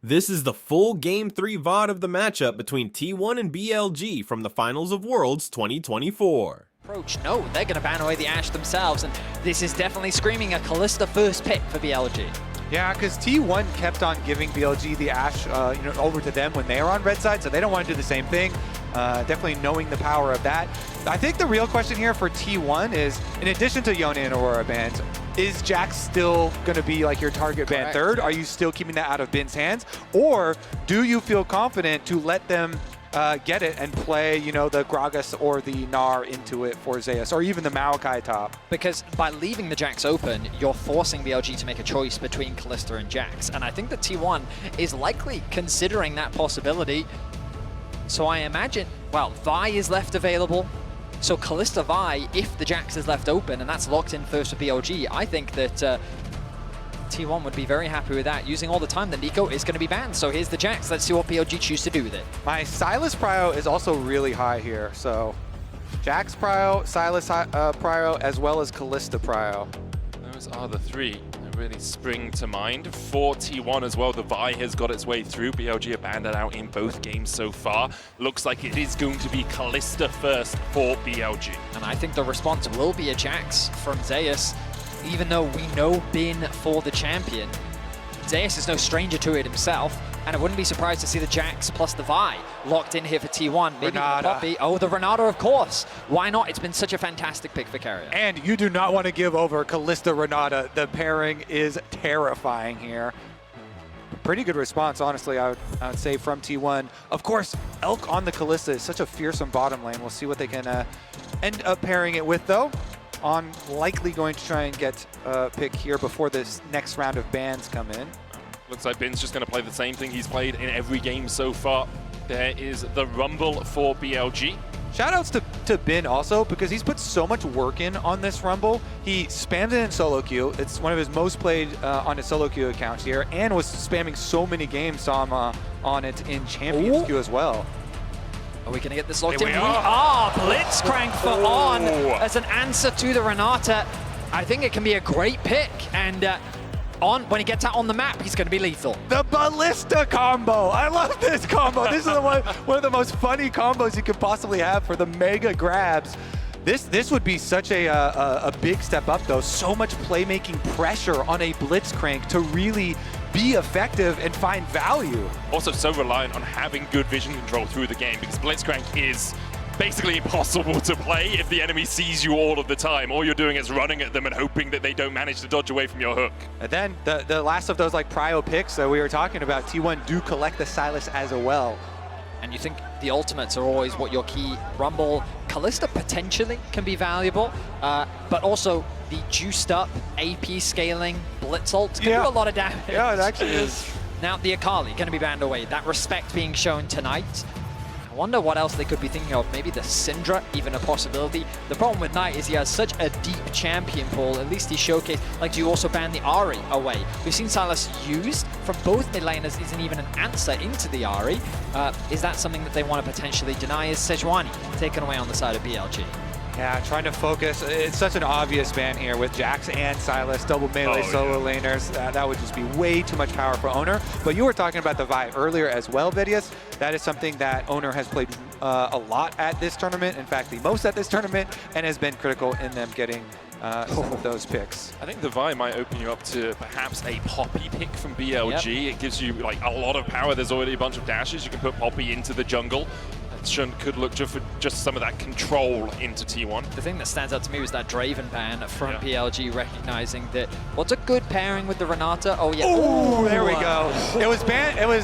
This is the full Game 3 VOD of the matchup between T1 and BLG from the Finals of Worlds 2024. No, they're going to ban away the Ashe themselves, and this is definitely screaming a Kalista first pick for BLG. Yeah, because T1 kept on giving BLG the Ashe over to them when they are on red side, so they don't want to do the same thing. Definitely knowing the power of that. I think the real question here for T1 is, in addition to Yone and Aurora bans, is Jax still going to be like your target ban third? Are you still keeping that out of Bin's hands? Or do you feel confident to let them get it and play, the Gragas or the Gnar into it for Zeus, or even the Maokai top? Because by leaving the Jax open, you're forcing BLG to make a choice between Kalista and Jax. And I think that T1 is likely considering that possibility. So I imagine, well, Vi is left available. So Kalista Vi, if the Jax is left open, and that's locked in first for BLG, I think that T1 would be very happy with that. Using all the time, the Nico is going to be banned. So here's the Jax. Let's see what BLG choose to do with it. My Sylas prio is also really high here. So Jax prio, Sylas prio, as well as Kalista prio. Those are the three that really spring to mind. For T1 as well, the Vi has got its way through. BLG abandoned out in both games so far. Looks like it is going to be Kalista first for BLG. And I think the response will be a Jax from Zeus. Even though we know Bin for the champion, Zeus is no stranger to it himself, and I wouldn't be surprised to see the Jax plus the Vi locked in here for T1. Maybe the Poppy. Oh, the Renata, of course. Why not? It's been such a fantastic pick for Carrier. And you do not want to give over Kalista Renata. The pairing is terrifying here. Pretty good response, honestly, I would say, from T1. Of course, Elk on the Kalista is such a fearsome bottom lane. We'll see what they can end up pairing it with, though. On likely going to try and get a pick here before this next round of bans come in. Looks like Bin's just going to play the same thing he's played in every game so far. There is the Rumble for BLG. Shoutouts to Bin also, because he's put so much work in on this Rumble. He spammed it in solo queue. It's one of his most played on his solo queue accounts here, and was spamming so many games. Saw him on it in Champions queue as well. Are we going to get this locked in? We are. Blitzcrank for On as an answer to the Renata. I think it can be a great pick. And On, when he gets out on the map, he's going to be lethal. The Ballista combo. I love this combo. This is one of the most funny combos you could possibly have for the mega grabs. This would be such a big step up, though. So much playmaking pressure on a Blitzcrank to really be effective and find value. Also so reliant on having good vision control through the game, because Blitzcrank is basically impossible to play if the enemy sees you all of the time. All you're doing is running at them and hoping that they don't manage to dodge away from your hook. And then the last of those prio picks that we were talking about, T1 do collect the Sylas as well. And you think the ultimates are always what your key Rumble. Kalista potentially can be valuable, but also the juiced up AP scaling Blitz ult can do a lot of damage. Yeah, it actually is. Now the Akali going to be banned away. That respect being shown tonight. I wonder what else they could be thinking of. Maybe the Syndra, even a possibility. The problem with Knight is he has such a deep champion pool. At least he showcased. Like, do you also ban the Ahri away? We've seen Sylas used from both mid laners. Isn't even an answer into the Ahri. Is that something that they want to potentially deny? Is Sejuani taken away on the side of BLG? Yeah, trying to focus. It's such an obvious ban here with Jax and Sylas, double melee solo laners. That would just be way too much power for Owner. But you were talking about the Vi earlier as well, Vidius. That is something that Owner has played a lot at this tournament. In fact, the most at this tournament, and has been critical in them getting some of those picks. I think the Vi might open you up to perhaps a Poppy pick from BLG. It gives you like a lot of power. There's already a bunch of dashes. You can put Poppy into the jungle. Shun could look for just some of that control into T1. The thing that stands out to me was that Draven ban from BLG, recognizing that what's a good pairing with the Renata? Oh yeah. Oh, there we go. It was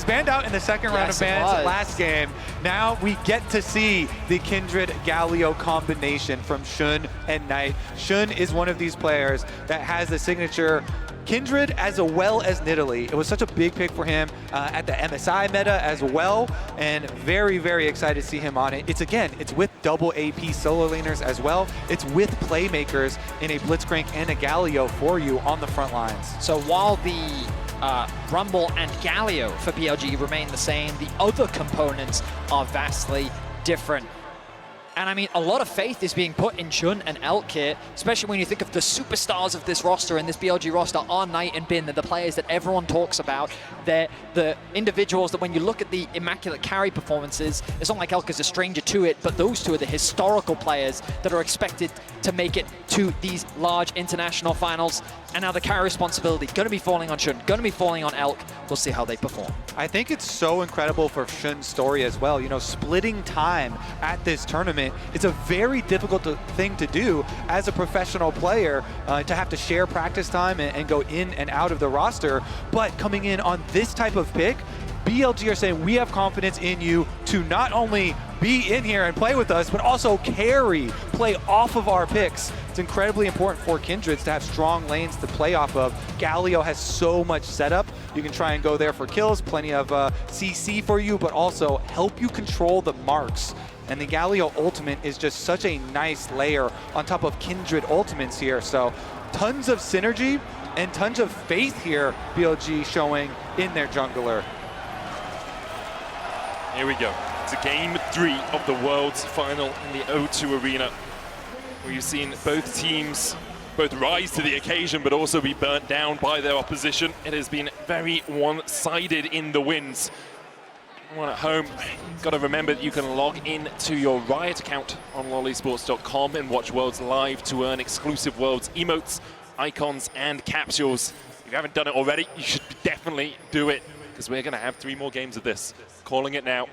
banned out in the second round of bans last game. Now we get to see the Kindred Galio combination from Shun and Knight. Shun is one of these players that has the signature Kindred as well as Nidalee. It was such a big pick for him at the MSI meta as well, and very, very excited to see him on it. It's with double AP solo laners as well. It's with playmakers in a Blitzcrank and a Galio for you on the front lines. So while the Rumble and Galio for BLG remain the same, the other components are vastly different. And I mean, a lot of faith is being put in Shun and Elk here, especially when you think of the superstars of this roster and this BLG roster are Knight and Bin. They're the players that everyone talks about. They're the individuals that when you look at the immaculate carry performances, it's not like Elk is a stranger to it, but those two are the historical players that are expected to make it to these large international finals. And now the carry responsibility going to be falling on Shun, going to be falling on Elk. We'll see how they perform. I think it's so incredible for Shun's story as well. You know, splitting time at this tournament, it's a very difficult thing to do as a professional player, to have to share practice time and go in and out of the roster. But coming in on this type of pick, BLG are saying we have confidence in you to not only be in here and play with us, but also play off of our picks. It's incredibly important for Kindreds to have strong lanes to play off of. Galio has so much setup. You can try and go there for kills, plenty of CC for you, but also help you control the marks. And the Galio ultimate is just such a nice layer on top of Kindred ultimates here. So tons of synergy and tons of faith here, BLG showing in their jungler. Here we go. It's game 3 of the World's final in the O2 Arena. We've seen both teams both rise to the occasion, but also be burnt down by their opposition. It has been very one-sided in the wins. Everyone at home, got to remember that you can log in to your Riot account on lolesports.com and watch Worlds live to earn exclusive Worlds emotes, icons, and capsules. If you haven't done it already, you should definitely do it, because we're going to have 3 more games of this. Calling it now.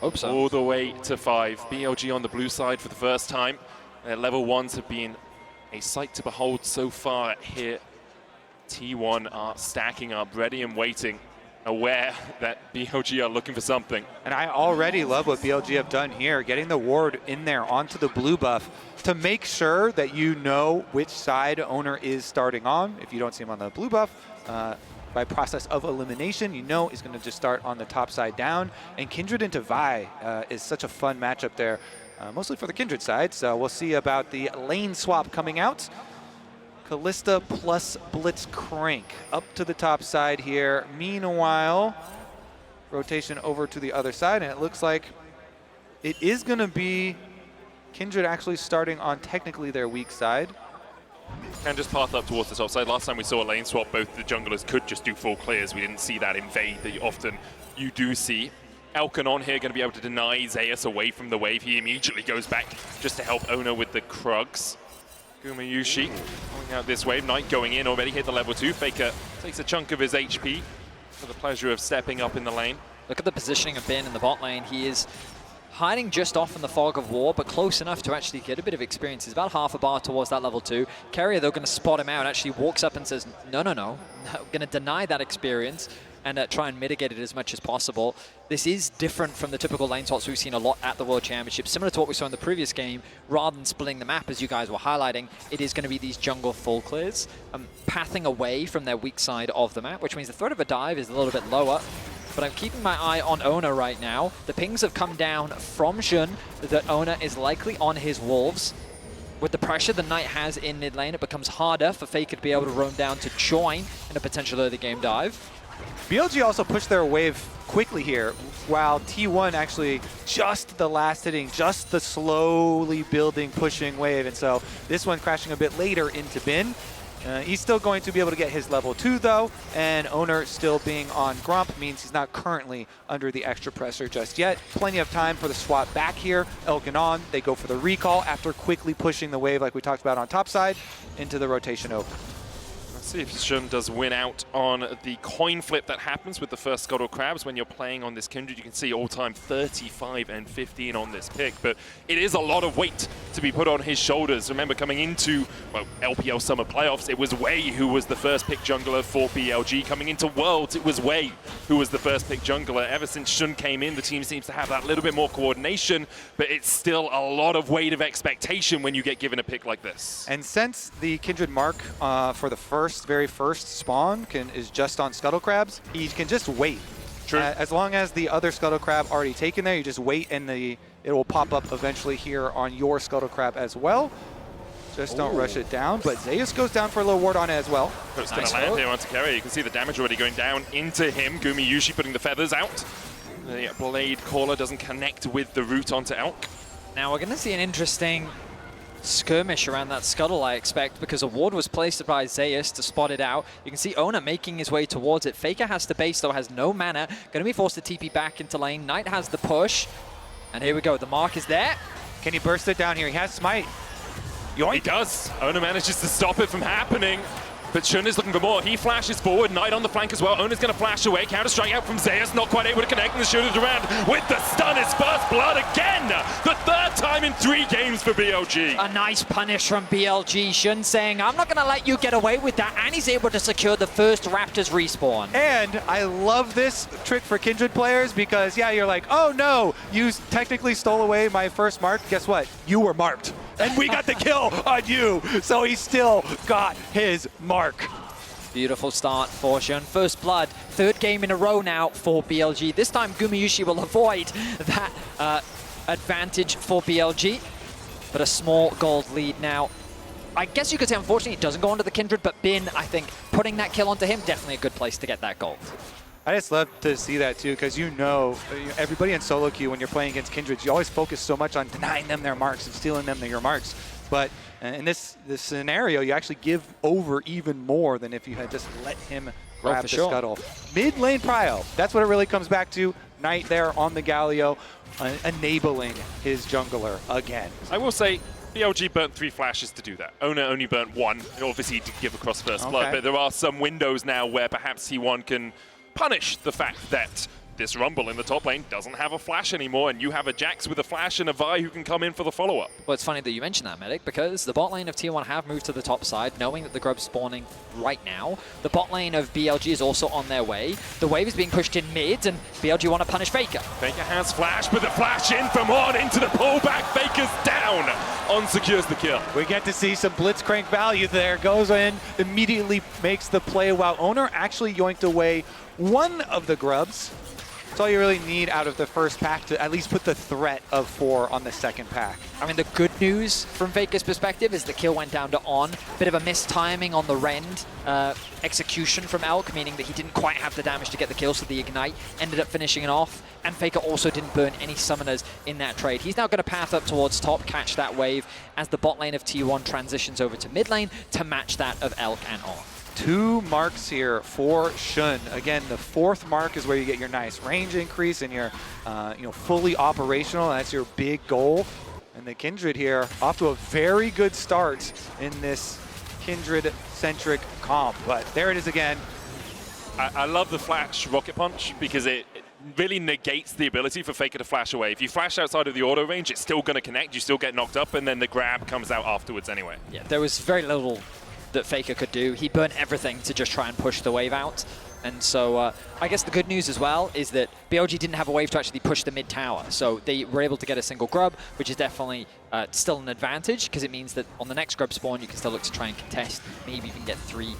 Hope so. All the way to 5. BLG on the blue side for the first time. Their level 1s have been a sight to behold so far here. T1 are stacking up, ready and waiting, aware that BLG are looking for something. And I already love what BLG have done here, getting the ward in there onto the blue buff to make sure that you know which side owner is starting on. If you don't see him on the blue buff, by process of elimination, you know he's going to just start on the top side down. And Kindred into Vi is such a fun matchup there, mostly for the Kindred side. So we'll see about the lane swap coming out. Kalista plus Blitzcrank up to the top side here. Meanwhile, rotation over to the other side, and it looks like it is going to be Kindred actually starting on technically their weak side. Can just path up towards the top side. Last time we saw a lane swap, both the junglers could just do full clears. We didn't see that invade that often you do see. Elkanon here going to be able to deny Zeus away from the wave. He immediately goes back just to help Ona with the Krugs. Gumayushi going out this wave. Knight going in already, hit the level 2. Faker takes a chunk of his HP for the pleasure of stepping up in the lane. Look at the positioning of Ben in the bot lane. He is hiding just off in the fog of war, but close enough to actually get a bit of experience. He's about half a bar towards that level 2. Carrier, though, going to spot him out, actually walks up and says, no, going to deny that experience and try and mitigate it as much as possible. This is different from the typical lane swaps we've seen a lot at the World Championship. Similar to what we saw in the previous game, rather than splitting the map, as you guys were highlighting, it is going to be these jungle full clears, pathing away from their weak side of the map, which means the threat of a dive is a little bit lower. But I'm keeping my eye on Ona right now. The pings have come down from Shun that Ona is likely on his wolves. With the pressure the Knight has in mid lane, it becomes harder for Faker to be able to roam down to join in a potential early game dive. BLG also pushed their wave quickly here, while T1 actually just the last hitting, just the slowly building, pushing wave. And so this one crashing a bit later into Bin. He's still going to be able to get his level 2 though, and Owner still being on Grump means he's not currently under the extra pressure just yet. Plenty of time for the swap back here. Elkanon, they go for the recall after quickly pushing the wave like we talked about on top side into the rotation over. Let's see if Shun does win out on the coin flip that happens with the first Scuttle Crabs when you're playing on this Kindred. You can see all-time 35 and 15 on this pick, but it is a lot of weight to be put on his shoulders. Remember, coming into, well, LPL Summer Playoffs, it was Wei who was the first pick jungler for BLG. Coming into Worlds, it was Wei who was the first pick jungler. Ever since Shun came in, the team seems to have that little bit more coordination, but it's still a lot of weight of expectation when you get given a pick like this. And since the Kindred mark for the very first spawn is just on Scuttle Crabs, you can just wait. True. As long as the other Scuttle Crab already taken there, you just wait and it will pop up eventually here on your Scuttle Crab as well. Just don't rush it down, but Zeus goes down for a little ward on it as well. It's going to land here onto Carrier. You can see the damage already going down into him. Gumayushi putting the feathers out. The Blade Caller doesn't connect with the root onto Elk. Now we're going to see an interesting skirmish around that scuttle, I expect, because a ward was placed by Zeus to spot it out. You can see Ona making his way towards it. Faker has to base, though, has no mana. Going to be forced to TP back into lane. Knight has the push. And here we go. The mark is there. Can he burst it down here? He has smite. He does. Ona manages to stop it from happening. But Shun is looking for more. He flashes forward. Knight on the flank as well. Ona's going to flash away. Counter-strike out from Zeus. Not quite able to connect. And the shooter's around with the stun. His first blood again. The third time in 3 games for BLG. A nice punish from BLG. Shun saying, I'm not going to let you get away with that. And he's able to secure the first Raptors respawn. And I love this trick for Kindred players because, yeah, you're like, oh no, you technically stole away my first mark. Guess what? You were marked. And we got the kill on you. So he still got his mark. Beautiful start for Shun. First blood, 3rd game in a row now for BLG. This time Gumayusi will avoid that advantage for BLG. But a small gold lead now. I guess you could say, unfortunately, it doesn't go onto the Kindred, but Bin, I think, putting that kill onto him, definitely a good place to get that gold. I just love to see that too, because you know, everybody in solo queue, when you're playing against Kindred, you always focus so much on denying them their marks and stealing them your marks. But in this scenario, you actually give over even more than if you had just let him grab the scuttle. Mid lane prio, that's what it really comes back to. Knight there on the Galio, enabling his jungler again. I will say, BLG burnt 3 flashes to do that. Ona only burnt 1, obviously to give across first blood, but there are some windows now where perhaps T1 can punish the fact that this Rumble in the top lane doesn't have a flash anymore, and you have a Jax with a flash and a Vi who can come in for the follow-up. Well, it's funny that you mentioned that, Medic, because the bot lane of T1 have moved to the top side, knowing that the Grub's spawning right now. The bot lane of BLG is also on their way. The wave is being pushed in mid, and BLG want to punish Faker. Faker has flash, but the flash in from On into the pullback. Faker's down. On secures the kill. We get to see some blitzcrank value there. Goes in, immediately makes the play while Owner actually yoinked away one of the Grubs. That's all you really need out of the first pack to at least put the threat of 4 on the second pack. I mean, the good news from Faker's perspective is the kill went down to On. Bit of a mistiming on the Rend execution from Elk, meaning that he didn't quite have the damage to get the kill, so the Ignite ended up finishing it off. And Faker also didn't burn any summoners in that trade. He's now going to path up towards top, catch that wave as the bot lane of T1 transitions over to mid lane to match that of Elk and On. 2 marks here for Shun. Again, the 4th mark is where you get your nice range increase and you're fully operational. That's your big goal. And the Kindred here off to a very good start in this Kindred-centric comp. But there it is again. I love the flash rocket punch because it really negates the ability for Faker to flash away. If you flash outside of the auto range, it's still going to connect. You still get knocked up, and then the grab comes out afterwards anyway. Yeah, there was very little that Faker could do. He burnt everything to just try and push the wave out. And so I guess the good news as well is that BLG didn't have a wave to actually push the mid tower. So they were able to get a single grub, which is definitely still an advantage because it means that on the next grub spawn, you can still look to try and contest, maybe even get 3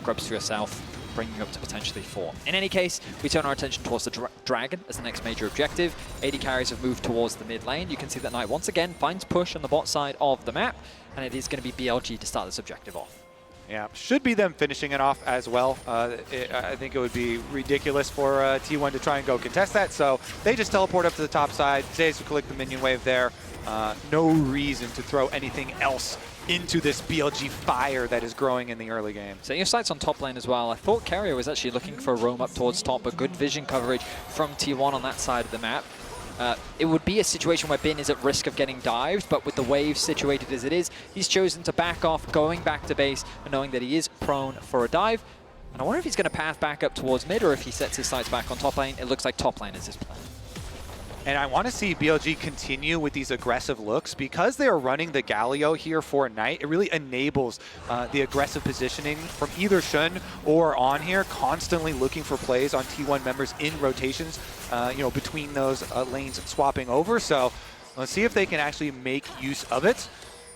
grubs for yourself, bringing you up to potentially 4. In any case, we turn our attention towards the Dragon as the next major objective. 80 carries have moved towards the mid lane. You can see that Knight once again finds push on the bot side of the map, and it is going to be BLG to start this objective off. Yeah, should be them finishing it off as well. I think it would be ridiculous for T1 to try and go contest that, so they just teleport up to the top side. Zeus will collect the minion wave there. No reason to throw anything else into this BLG fire that is growing in the early game. So your sights on top lane as well. I thought Carrier was actually looking for a roam up towards top, but good vision coverage from T1 on that side of the map. It would be a situation where Bin is at risk of getting dived, but with the wave situated as it is, he's chosen to back off, going back to base, and knowing that he is prone for a dive. And I wonder if he's going to path back up towards mid, or if he sets his sights back on top lane. It looks like top lane is his plan. And I want to see BLG continue with these aggressive looks. Because they are running the Galio here for Knight, it really enables the aggressive positioning from either Shun or On here, constantly looking for plays on T1 members in rotations, between those lanes swapping over. So let's see if they can actually make use of it.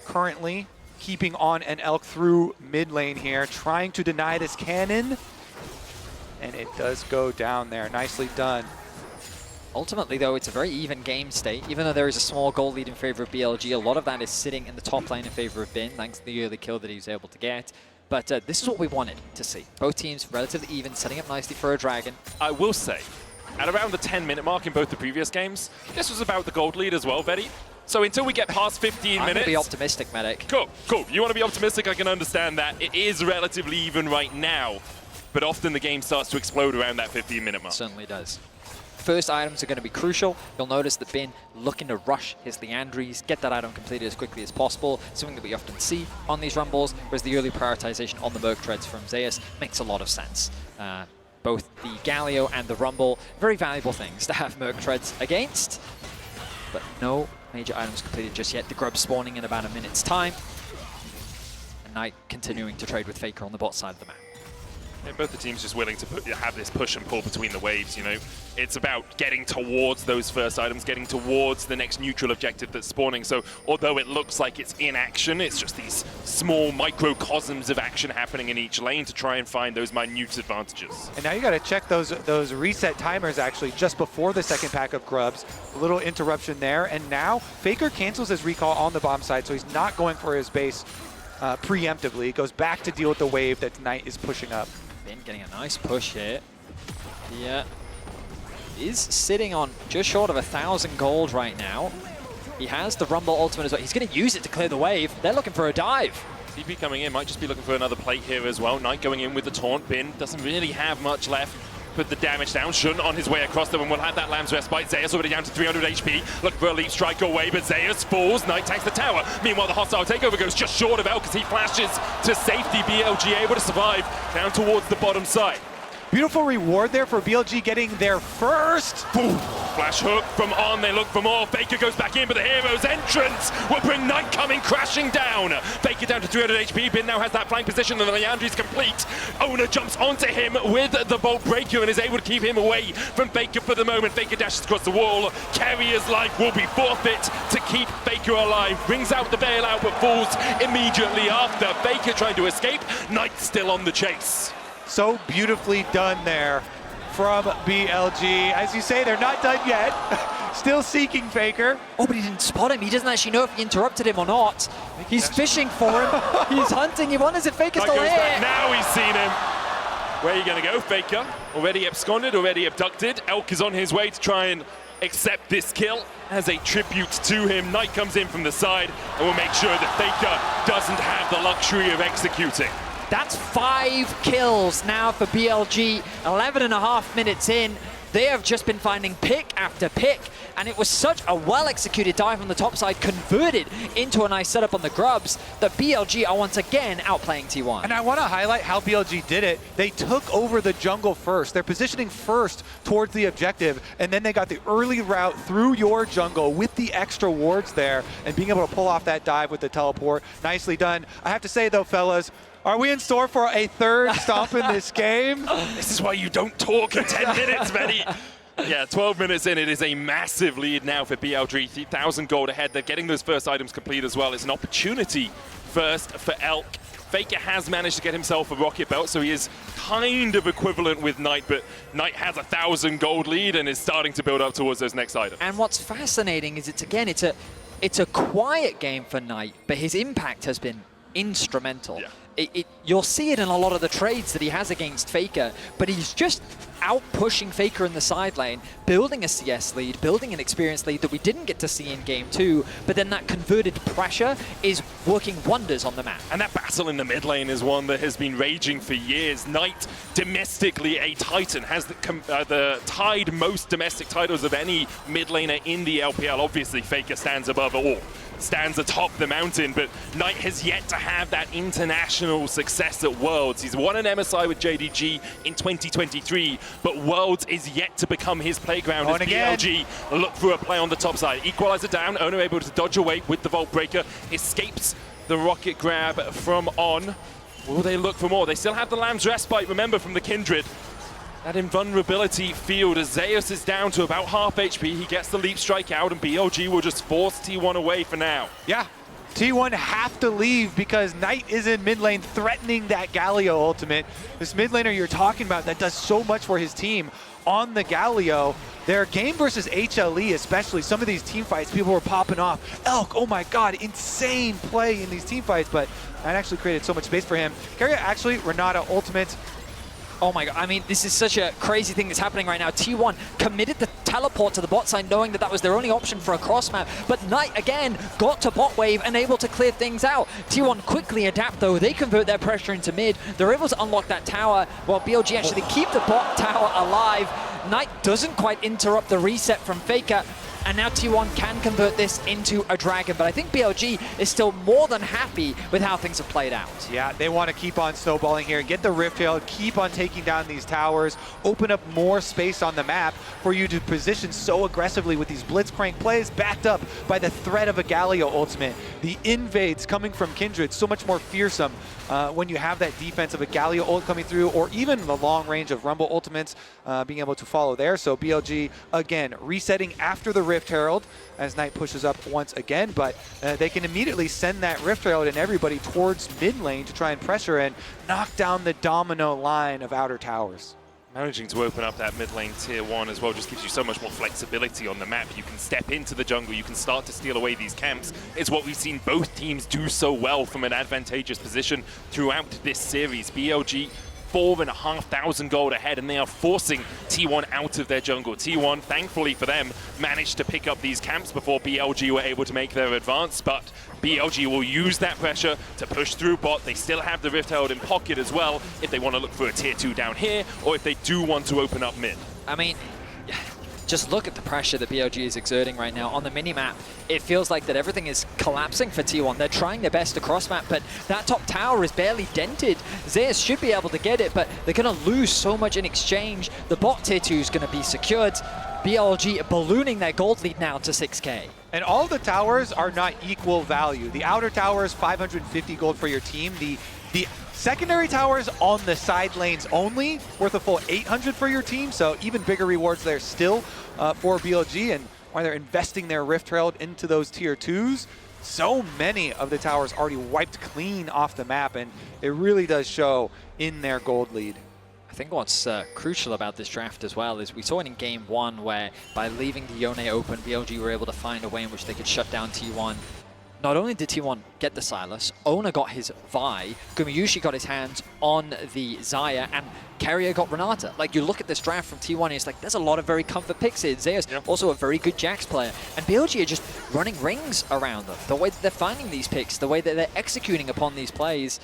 Currently, keeping On and Elk through mid lane here, trying to deny this cannon. And it does go down there. Nicely done. Ultimately, though, it's a very even game state. Even though there is a small goal lead in favor of BLG, a lot of that is sitting in the top lane in favor of Bin, thanks to the early kill that he was able to get. But this is what we wanted to see. Both teams relatively even, setting up nicely for a Dragon. I will say, at around the 10-minute mark in both the previous games. This was about the gold lead as well, Vetty. So until we get past 15 I'm minutes... going to be optimistic, Medic. Cool, cool. You want to be optimistic, I can understand that. It is relatively even right now, but often the game starts to explode around that 15-minute mark. Certainly does. First items are going to be crucial. You'll notice that Bin looking to rush his Leandries, get that item completed as quickly as possible, something that we often see on these rumbles, whereas the early prioritization on the Merc Treads from Zeus makes a lot of sense. Both the Galio and the Rumble, very valuable things to have Merc Treads against, but no major items completed just yet. The Grub spawning in about a minute's time, and Knight continuing to trade with Faker on the bot side of the map. Yeah, both the teams just willing to have this push and pull between the waves, you know. It's about getting towards those first items, getting towards the next neutral objective that's spawning. So although it looks like it's in action, it's just these small microcosms of action happening in each lane to try and find those minute advantages. And now you got to check those reset timers actually just before the second pack of grubs. A little interruption there, and now Faker cancels his recall on the bomb side, so he's not going for his base preemptively. He goes back to deal with the wave that Knight is pushing up. Bin getting a nice push here. Yeah. Is sitting on just short of 1,000 gold right now. He has the Rumble ultimate as well. He's going to use it to clear the wave. They're looking for a dive. CP coming in, might just be looking for another plate here as well. Knight going in with the taunt. Bin doesn't really have much left. Put the damage down. Shun on his way across them, and we'll have that Lamb's Respite. Zeus already down to 300 HP. Looking for a leap strike away, but Zeus falls. Knight takes the tower. Meanwhile, the hostile takeover goes just short of Elk as he flashes to safety. BLG able to survive down towards the bottom side. Beautiful reward there for BLG getting there first. Boom. Flash hook from On, they look for more. Faker goes back in, but the hero's entrance will bring Knight coming crashing down. Faker down to 300 HP. Bin now has that flank position, and the Leandry's complete. Owner jumps onto him with the Bolt Breaker and is able to keep him away from Faker for the moment. Faker dashes across the wall. Carrier's life will be forfeit to keep Faker alive. Brings out the bailout, but falls immediately after. Faker trying to escape. Knight still on the chase. So beautifully done there from BLG. As you say, they're not done yet. Still seeking Faker. Oh, but he didn't spot him. He doesn't actually know if he interrupted him or not. He's fishing for him. He's hunting. He wonders if Faker's still here. Now he's seen him. Where are you going to go, Faker? Already absconded, already abducted. Elk is on his way to try and accept this kill as a tribute to him. Knight comes in from the side and will make sure that Faker doesn't have the luxury of executing. That's 5 kills now for BLG, 11.5 minutes in. They have just been finding pick after pick, and it was such a well-executed dive on the top side, converted into a nice setup on the grubs, that BLG are once again outplaying T1. And I want to highlight how BLG did it. They took over the jungle first. They're positioning first towards the objective, and then they got the early route through your jungle with the extra wards there, and being able to pull off that dive with the teleport. Nicely done. I have to say, though, fellas, are we in store for a third stomp in this game? This is why you don't talk in 10 minutes, Vetty. Yeah, 12 minutes in, it is a massive lead now for BLG. 1,000 gold ahead. They're getting those first items complete as well. It's an opportunity first for Elk. Faker has managed to get himself a rocket belt, so he is kind of equivalent with Knight, but Knight has 1,000 gold lead and is starting to build up towards those next items. And what's fascinating is it's a quiet game for Knight, but his impact has been instrumental. Yeah. You'll see it in a lot of the trades that he has against Faker, but he's just out pushing Faker in the side lane, building a CS lead, building an experience lead that we didn't get to see in game 2, but then that converted pressure is working wonders on the map. And that battle in the mid lane is one that has been raging for years. Knight, domestically a Titan, has the tied most domestic titles of any mid laner in the LPL. Obviously, Faker stands above all. Stands atop the mountain, but Knight has yet to have that international success at Worlds. He's won an MSI with JDG in 2023, but Worlds is yet to become his playground as BLG look for a play on the top side. Equalizer down, Owner able to dodge away with the Vault Breaker, escapes the rocket grab from On. Will they look for more? They still have the Lamb's Respite, remember, from the Kindred. That invulnerability field as Zeus is down to about half HP. He gets the leap strike out, and BLG will just force T1 away for now. Yeah, T1 have to leave because Knight is in mid lane threatening that Galio ultimate. This mid laner you're talking about that does so much for his team on the Galio. Their game versus HLE, especially some of these team fights, people were popping off. Elk, oh my god, insane play in these team fights, but that actually created so much space for him. Carrier actually, Renata ultimate. Oh my god, I mean, this is such a crazy thing that's happening right now. T1 committed the teleport to the bot side knowing that that was their only option for a cross map, but Knight again got to bot wave and able to clear things out. T1 quickly adapt though, they convert their pressure into mid, they're able to unlock that tower while BLG actually keep the bot tower alive. Knight doesn't quite interrupt the reset from Faker, and now T1 can convert this into a dragon, but I think BLG is still more than happy with how things have played out. Yeah, they want to keep on snowballing here, get the Rift Herald, keep on taking down these towers, open up more space on the map for you to position so aggressively with these Blitzcrank plays, backed up by the threat of a Galio ultimate. The invades coming from Kindred, so much more fearsome when you have that defense of a Galio ult coming through, or even the long range of Rumble ultimates being able to follow there. So BLG, again, resetting after the Rift Herald as Knight pushes up once again, but they can immediately send that Rift Herald and everybody towards mid lane to try and pressure and knock down the domino line of outer towers. Managing to open up that mid lane tier 1 as well just gives you so much more flexibility on the map. You can step into the jungle, you can start to steal away these camps. It's what we've seen both teams do so well from an advantageous position throughout this series. BLG 4,500 gold ahead, and they are forcing T1 out of their jungle. T1, thankfully for them, managed to pick up these camps before BLG were able to make their advance, but BLG will use that pressure to push through bot. They still have the Rift Herald in pocket as well if they want to look for a tier 2 down here, or if they do want to open up mid. I mean, just look at the pressure that BLG is exerting right now on the minimap. It feels like that everything is collapsing for T1. They're trying their best to cross map, but that top tower is barely dented. Zeus should be able to get it, but they're going to lose so much in exchange. The bot tier 2 is going to be secured. BLG ballooning their gold lead now to 6k. And all the towers are not equal value. The outer tower is 550 gold for your team. The secondary towers on the side lanes only, worth a full 800 for your team, so even bigger rewards there still for BLG, and while they're investing their Rift Herald into those tier 2s, so many of the towers already wiped clean off the map, and it really does show in their gold lead. I think what's crucial about this draft as well is we saw it in game 1 where by leaving the Yone open, BLG were able to find a way in which they could shut down T1. Not only did T1 get the Silas, Ona got his Vi, Gumayushi got his hands on the Xayah, and Carrier got Renata. Like, you look at this draft from T1 and it's like, there's a lot of very comfort picks here. Zeus, also a very good Jax player. And BLG are just running rings around them. The way that they're finding these picks, the way that they're executing upon these plays,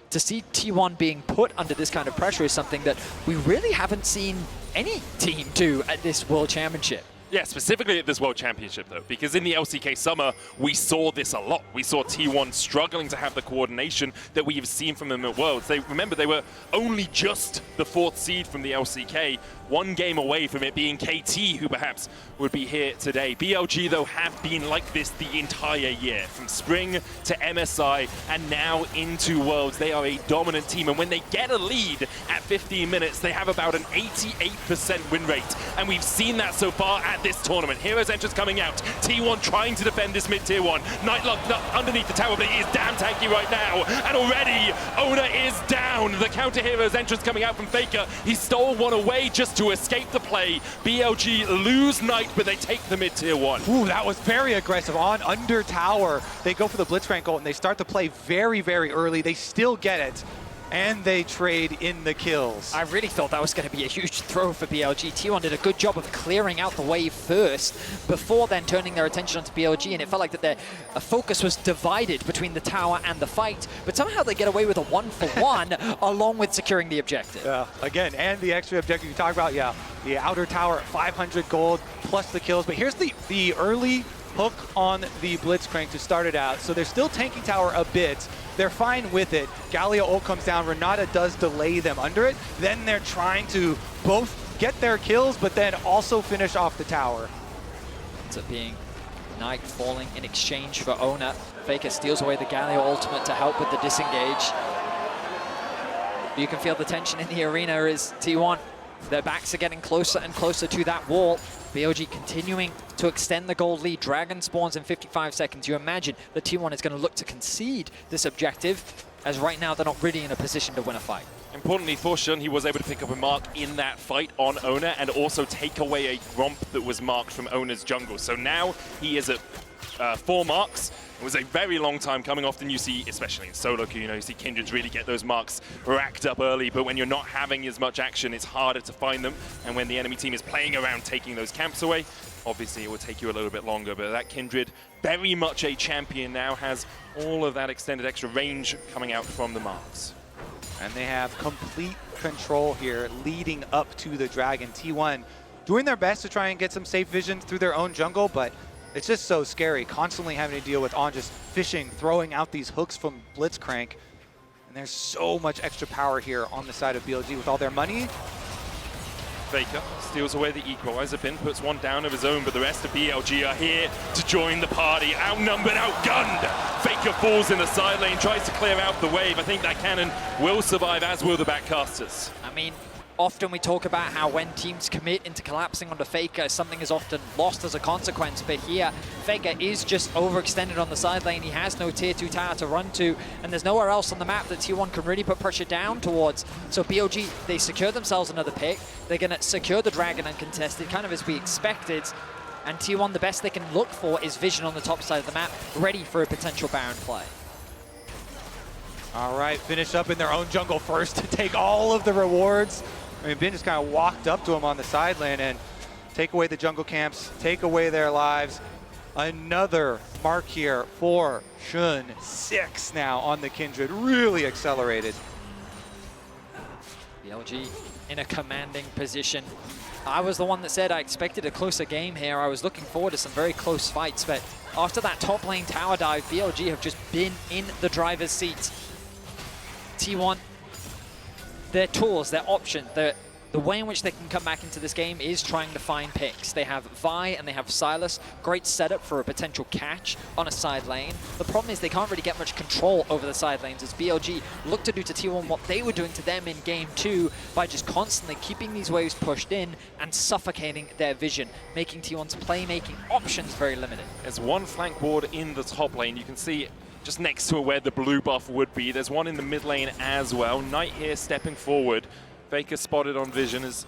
to see T1 being put under this kind of pressure is something that we really haven't seen any team do at this World Championship. Yeah, specifically at this World Championship, though, because in the LCK Summer, we saw this a lot. We saw T1 struggling to have the coordination that we have seen from them at Worlds. Remember, they were only just the 4th seed from the LCK, one game away from it being KT, who perhaps would be here today. BLG, though, have been like this the entire year, from spring to MSI, and now into Worlds. They are a dominant team, and when they get a lead at 15 minutes, they have about an 88% win rate, and we've seen that so far at this tournament. Heroes entrance coming out. T1 trying to defend this mid tier 1. Knight locked up underneath the tower, but he is damn tanky right now. And already, Ona is down. The counter Heroes entrance coming out from Faker. He stole one away just to escape the play. BLG lose Knight, but they take the mid tier 1. Ooh, that was very aggressive on under tower. They go for the Blitzcrank ult and they start to play very, very early. They still get it. And they trade in the kills. I really thought that was going to be a huge throw for BLG. T1 did a good job of clearing out the wave first, before then turning their attention onto BLG, and it felt like that their focus was divided between the tower and the fight, but somehow they get away with a 1-for-1 along with securing the objective. Yeah, again, and the extra objective you talk about, yeah, the outer tower at 500 gold plus the kills, but here's the early hook on the Blitzcrank to start it out. So they're still tanking tower a bit. They're fine with it. Galio ult comes down. Renata does delay them under it. Then they're trying to both get their kills, but then also finish off the tower. Ends up being Knight falling in exchange for Ona. Faker steals away the Galio ultimate to help with the disengage. You can feel the tension in the arena as T1, their backs are getting closer and closer to that wall. BLG continuing to extend the gold lead. Dragon spawns in 55 seconds. You imagine that T1 is going to look to concede this objective, as right now they're not really in a position to win a fight. Importantly for Shun, he was able to pick up a mark in that fight on Ona and also take away a Gromp that was marked from Ona's jungle. So now he is at 4 marks. It was a very long time coming. Often you see, especially in solo queue, you see Kindreds really get those marks racked up early, but when you're not having as much action, it's harder to find them. And when the enemy team is playing around taking those camps away, obviously it will take you a little bit longer. But that Kindred, very much a champion now, has all of that extended extra range coming out from the marks. And they have complete control here leading up to the Dragon. T1 doing their best to try and get some safe vision through their own jungle, but it's just so scary, constantly having to deal with On just fishing, throwing out these hooks from Blitzcrank. And there's so much extra power here on the side of BLG with all their money. Faker steals away the equalizer pin, puts one down of his own, but the rest of BLG are here to join the party. Outnumbered, outgunned. Faker falls in the side lane, tries to clear out the wave. I think that cannon will survive, as will the backcasters. I mean, often we talk about how when teams commit into collapsing onto Faker, something is often lost as a consequence, but here, Faker is just overextended on the side lane. He has no tier 2 tower to run to, and there's nowhere else on the map that T1 can really put pressure down towards. So BLG, they secure themselves another pick. They're going to secure the Dragon uncontested, kind of as we expected. And T1, the best they can look for is vision on the top side of the map, ready for a potential Baron play. All right, finish up in their own jungle first to take all of the rewards. I mean, Ben just kind of walked up to him on the side lane and take away the jungle camps, take away their lives. Another mark here for Shun. 6 now on the Kindred, really accelerated. BLG in a commanding position. I was the one that said I expected a closer game here. I was looking forward to some very close fights, but after that top lane tower dive, BLG have just been in the driver's seat. T1, their tools, their option, the way in which they can come back into this game is trying to find picks. They have Vi and they have Silas. Great setup for a potential catch on a side lane. The problem is they can't really get much control over the side lanes as BLG look to do to T1 what they were doing to them in game 2 by just constantly keeping these waves pushed in and suffocating their vision, making T1's playmaking options very limited. There's one flank ward in the top lane. You can see just next to where the blue buff would be. There's one in the mid lane as well. Knight here stepping forward. Faker spotted on vision as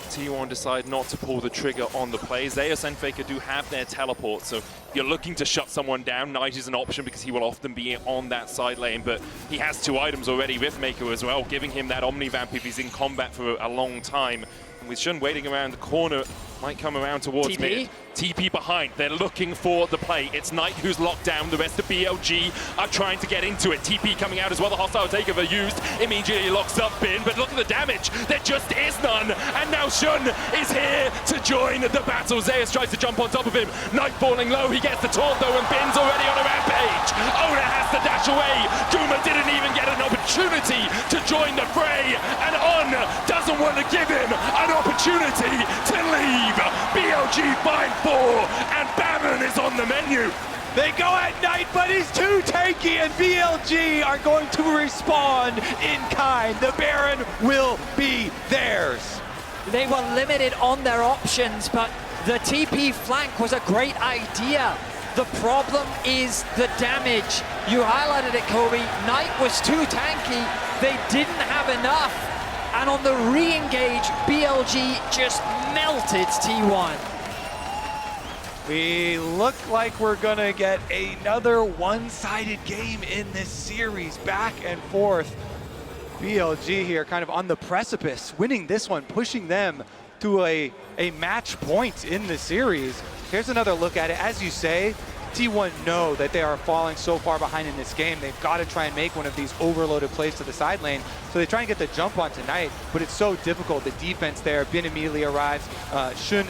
T1 decide not to pull the trigger on the plays. Zeus and Faker do have their teleport, so if you're looking to shut someone down, Knight is an option because he will often be on that side lane, but he has 2 items already, Riftmaker as well, giving him that Omnivamp if he's in combat for a long time. And with Shun waiting around the corner, might come around towards mid. TP behind, they're looking for the play. It's Knight who's locked down, the rest of BLG are trying to get into it. TP coming out as well, the hostile takeover used, immediately locks up Bin, but look at the damage, there just is none, and now Shun is here to join the battle. Zeus tries to jump on top of him, Knight falling low, he gets the taunt though, and Bin's already on a rampage. Oda has to dash away, Kuma didn't even get an opportunity to join the fray, and On doesn't want to give him an opportunity to leave. BLG find 4, and Baron is on the menu. They go at Knight, but he's too tanky, and BLG are going to respond in kind. The Baron will be theirs. They were limited on their options, but the TP flank was a great idea. The problem is the damage. You highlighted it, Kobe. Knight was too tanky. They didn't have enough. And on the re-engage, BLG just melted T1. We look like we're gonna get another one-sided game in this series, back and forth. BLG here kind of on the precipice, winning this one, pushing them to a match point in the series. Here's another look at it. As you say, T1 know that they are falling so far behind in this game. They've got to try and make one of these overloaded plays to the side lane. So they try and get the jump on tonight, but it's so difficult. The defense there, Bin immediately arrives, Shun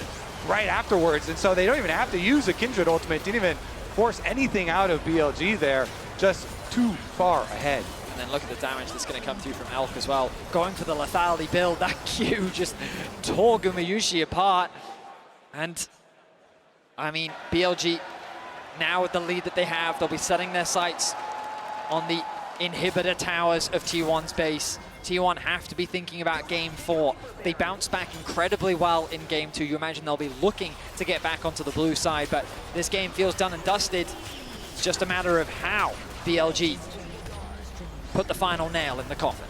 right afterwards, and so they don't even have to use a Kindred ultimate. Didn't even force anything out of BLG there, just too far ahead. And then look at the damage that's going to come through from Elk as well. Going for the lethality build, that Q just tore Gumayushi apart. And, I mean, BLG, now with the lead that they have, they'll be setting their sights on the inhibitor towers of T1's base. T1 have to be thinking about game 4. They bounced back incredibly well in game 2. You imagine they'll be looking to get back onto the blue side, but this game feels done and dusted. It's just a matter of how BLG put the final nail in the coffin.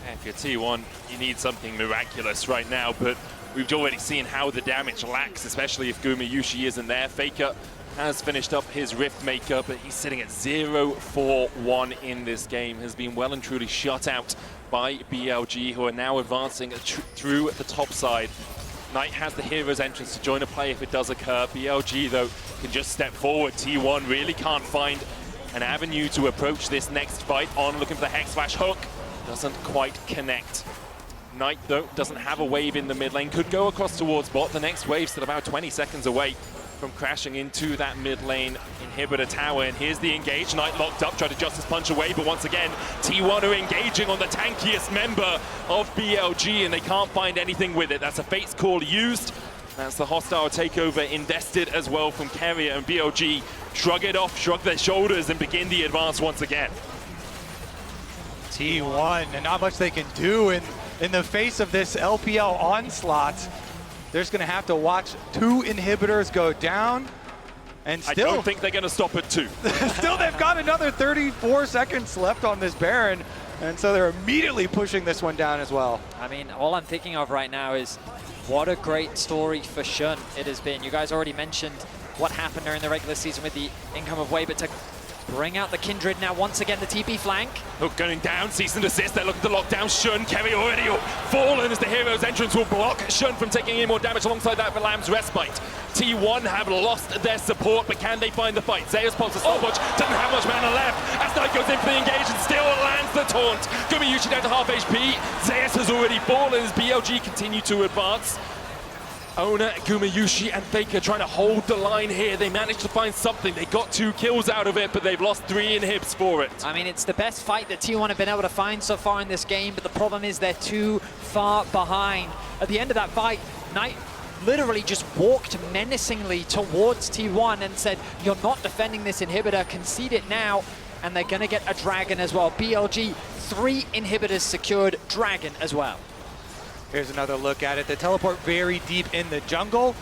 And if you're T1, you need something miraculous right now, but we've already seen how the damage lacks, especially if Gumayushi isn't there. Faker has finished up his Rift Maker, but he's sitting at 0-4-1 in this game. Has been well and truly shut out by BLG, who are now advancing through the top side. Knight has the hero's entrance to join a play if it does occur. BLG, though, can just step forward. T1 really can't find an avenue to approach this next fight on, looking for the Hex Flash hook. Doesn't quite connect. Knight, though, doesn't have a wave in the mid lane. Could go across towards bot. The next wave's still about 20 seconds away from crashing into that mid lane inhibitor tower. And here's the engage. Knight locked up, tried to Justice Punch away, but once again, T1 are engaging on the tankiest member of BLG, and they can't find anything with it. That's a Fate's Call used. That's the hostile takeover invested as well from Keria, and BLG shrug it off, shrug their shoulders, and begin the advance once again. T1, and not much they can do in the face of this LPL onslaught. They're just going to have to watch 2 inhibitors go down, and still... I don't think they're going to stop at 2. Still, they've got another 34 seconds left on this Baron, and so they're immediately pushing this one down as well. I mean, all I'm thinking of right now is what a great story for Shun it has been. You guys already mentioned what happened during the regular season with the income of Wave, but to bring out the Kindred now once again, the TP flank. Hook going down, cease and desist. They're looking to lock down Shun. Kerry already fallen as the hero's entrance will block Shun from taking any more damage alongside that for Lamb's Respite. T1 have lost their support, but can they find the fight? Zeus pops a stopwatch, doesn't have much mana left. As Knight goes in for the engage and still lands the taunt. Gumayushi down to half HP. Zeus has already fallen as BLG continue to advance. Ona, Gumayushi, and Faker trying to hold the line here. They managed to find something. They got 2 kills out of it, but they've lost 3 inhibs for it. I mean, it's the best fight that T1 have been able to find so far in this game, but the problem is they're too far behind. At the end of that fight, Knight literally just walked menacingly towards T1 and said, "You're not defending this inhibitor, concede it now," and they're gonna get a Dragon as well. BLG, 3 inhibitors secured, Dragon as well. Here's another look at it. The teleport very deep in the jungle.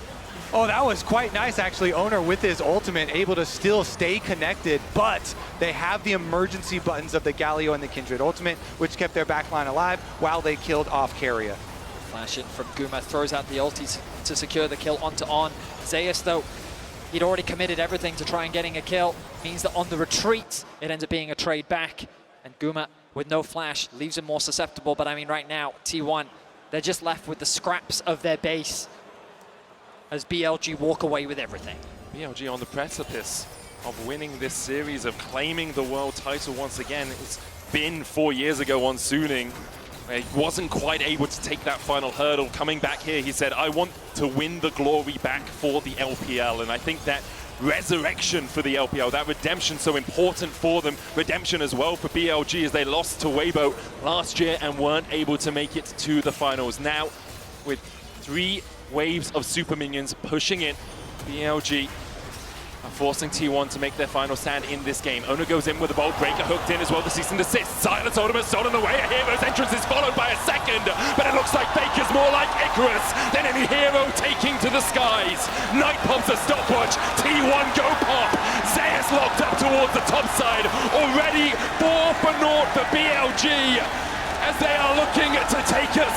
Oh, that was quite nice, actually. Owner with his ultimate, able to still stay connected, but they have the emergency buttons of the Galio and the Kindred ultimate, which kept their backline alive while they killed off Keria. Flash in from Guma, throws out the ultis to secure the kill onto On. Zeus, though, he'd already committed everything to try and getting a kill. Means that on the retreat, it ends up being a trade back. And Guma, with no flash, leaves him more susceptible. But I mean, right now, T1, they're just left with the scraps of their base as BLG walk away with everything. BLG on the precipice of winning this series, of claiming the world title once again. It's been 4 years ago on Suning. He wasn't quite able to take that final hurdle. Coming back here, he said, "I want to win the glory back for the LPL." And I think that resurrection for the LPL, that redemption so important for them, redemption as well for BLG as they lost to Weibo last year and weren't able to make it to the finals. Now, with 3 waves of super minions pushing in, BLG are forcing T1 to make their final stand in this game. Ona goes in with a bolt breaker hooked in as well, the cease and desist. Silence Ultimate stolen away. A hero's entrance is followed by a second, but it looks like Faker's more like Icarus than any hero taking to the skies. Knight pops a stopwatch. T1 go pop. Zeus locked up towards the top side. Already 4 for naught for BLG as they are looking to take us